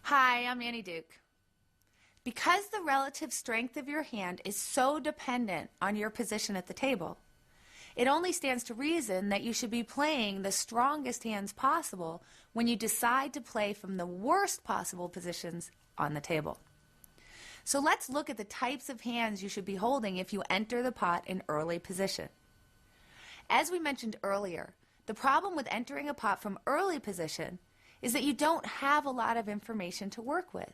Hi, I'm Annie Duke. Because the relative strength of your hand is so dependent on your position at the table, it only stands to reason that you should be playing the strongest hands possible when you decide to play from the worst possible positions on the table. So let's look at the types of hands you should be holding if you enter the pot in early position. As we mentioned earlier, the problem with entering a pot from early position is that you don't have a lot of information to work with.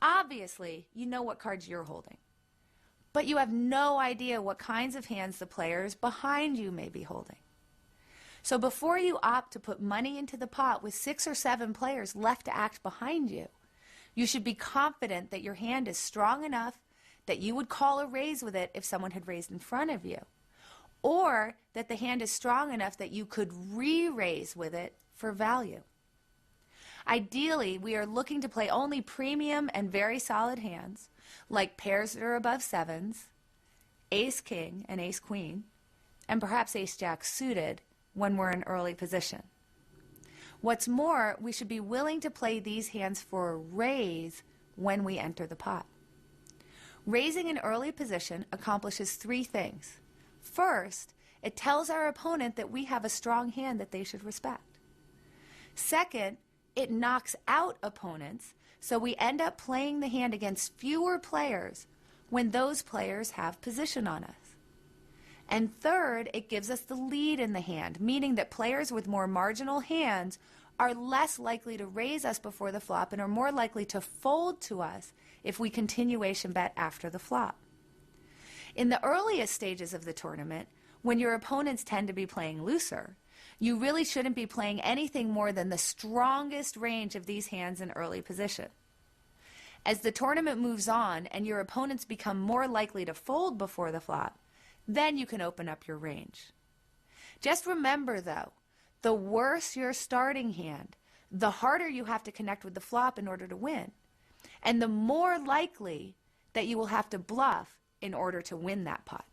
Obviously, you know what cards you're holding, but you have no idea what kinds of hands the players behind you may be holding. So before you opt to put money into the pot with 6 or 7 players left to act behind you, you should be confident that your hand is strong enough that you would call a raise with it if someone had raised in front of you, or that the hand is strong enough that you could re-raise with it for value. Ideally, we are looking to play only premium and very solid hands, like pairs that are above 7s, ace-king and ace-queen, and perhaps ace-jack suited when we're in early position. What's more, we should be willing to play these hands for a raise when we enter the pot. Raising in early position accomplishes 3 things. First, it tells our opponent that we have a strong hand that they should respect. Second, it knocks out opponents, so we end up playing the hand against fewer players when those players have position on us. And third, it gives us the lead in the hand, meaning that players with more marginal hands are less likely to raise us before the flop and are more likely to fold to us if we continuation bet after the flop. In the earliest stages of the tournament, when your opponents tend to be playing looser, you really shouldn't be playing anything more than the strongest range of these hands in early position. As the tournament moves on and your opponents become more likely to fold before the flop, then you can open up your range. Just remember, though, the worse your starting hand, the harder you have to connect with the flop in order to win, and the more likely that you will have to bluff in order to win that pot.